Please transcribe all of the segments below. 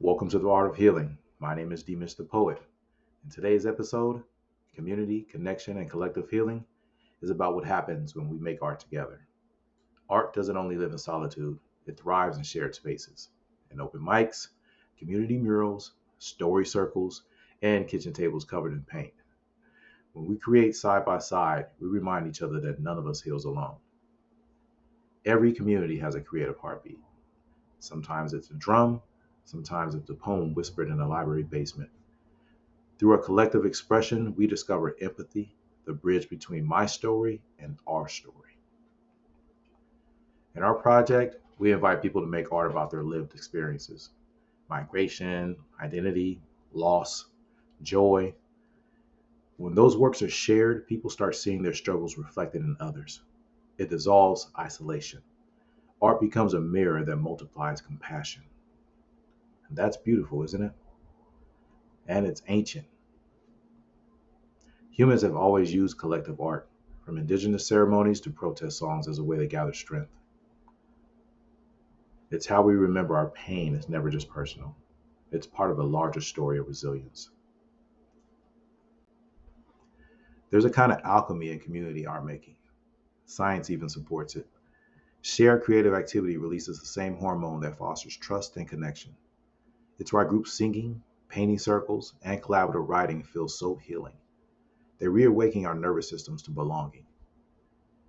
Welcome to the Art of Healing. My name is D. Mr. Poet. In today's episode, community, connection, and collective healing is about what happens when we make art together. Art doesn't only live in solitude, it thrives in shared spaces, in open mics, community murals, story circles, and kitchen tables covered in paint. When we create side by side, we remind each other that none of us heals alone. Every community has a creative heartbeat. Sometimes it's a drum, sometimes it's a poem whispered in a library basement. Through our collective expression, we discover empathy, the bridge between my story and our story. In our project, we invite people to make art about their lived experiences: migration, identity, loss, joy. When those works are shared, people start seeing their struggles reflected in others. It dissolves isolation. Art becomes a mirror that multiplies compassion. And that's beautiful, isn't it? And it's ancient. Humans have always used collective art, from indigenous ceremonies to protest songs, as a way to gather strength. It's how we remember our pain is never just personal. It's part of a larger story of resilience. There's a kind of alchemy in community art making. Science even supports it. Shared creative activity releases the same hormone that fosters trust and connection. It's why group singing, painting circles, and collaborative writing feel so healing. They reawaken our nervous systems to belonging.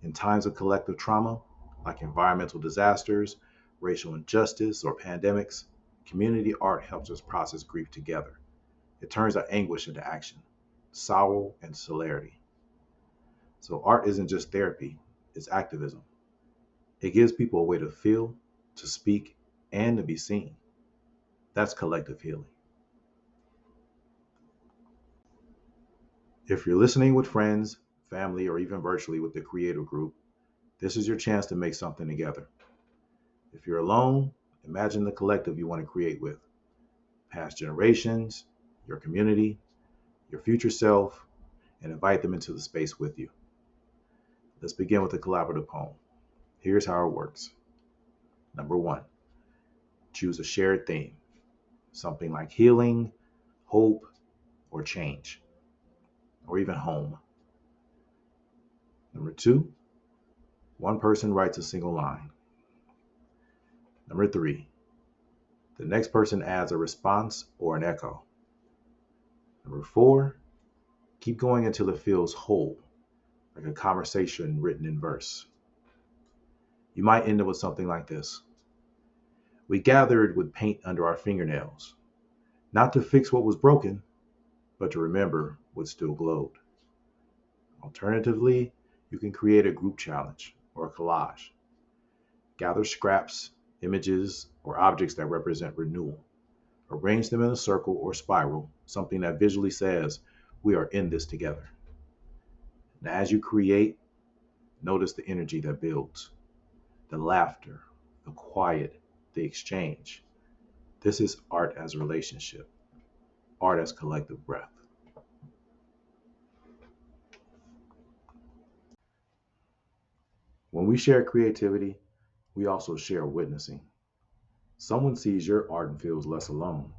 In times of collective trauma, like environmental disasters, racial injustice, or pandemics, community art helps us process grief together. It turns our anguish into action, sorrow and celerity. So art isn't just therapy, it's activism. It gives people a way to feel, to speak, and to be seen. That's collective healing. If you're listening with friends, family, or even virtually with the creative group, this is your chance to make something together. If you're alone, imagine the collective you want to create with: past generations, your community, your future self, and invite them into the space with you. Let's begin with a collaborative poem. Here's how it works. Number one, choose a shared theme, something like healing, hope, or change, or even home. Number two, one person writes a single line. Number three, the next person adds a response or an echo. Number four, keep going until it feels whole, like a conversation written in verse. You might end up with something like this: we gathered with paint under our fingernails, not to fix what was broken, but to remember what still glowed. Alternatively, you can create a group challenge or a collage. Gather scraps, images, or objects that represent renewal. Arrange them in a circle or spiral, something that visually says, we are in this together. And as you create, notice the energy that builds, the laughter, the quiet, the exchange. This is art as relationship, art as collective breath. When we share creativity, we also share witnessing. Someone sees your art and feels less alone.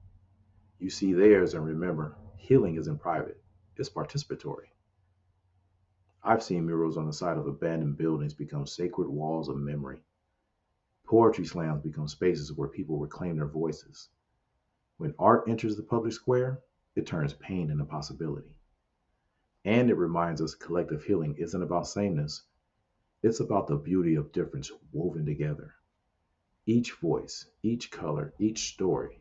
You see theirs and remember, healing isn't private, it's participatory. I've seen murals on the side of abandoned buildings become sacred walls of memory. Poetry slams become spaces where people reclaim their voices. When art enters the public square, it turns pain into possibility. And it reminds us collective healing isn't about sameness, it's about the beauty of difference woven together. Each voice, each color, each story,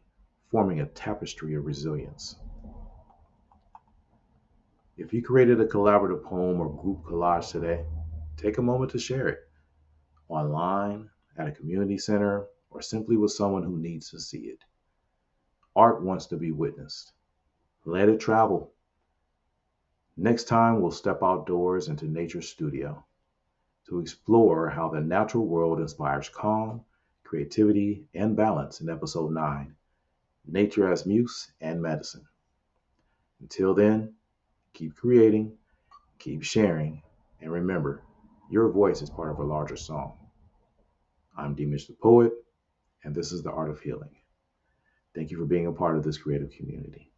forming a tapestry of resilience. If you created a collaborative poem or group collage today, take a moment to share it online, at a community center, or simply with someone who needs to see it. Art wants to be witnessed. Let it travel. Next time, we'll step outdoors into nature's studio to explore how the natural world inspires calm, creativity, and balance in episode 9: Nature as Muse and Medicine. Until then, keep creating, keep sharing, and remember, your voice is part of a larger song. I'm D. Mitch the Poet, and this is The Art of Healing. Thank you for being a part of this creative community.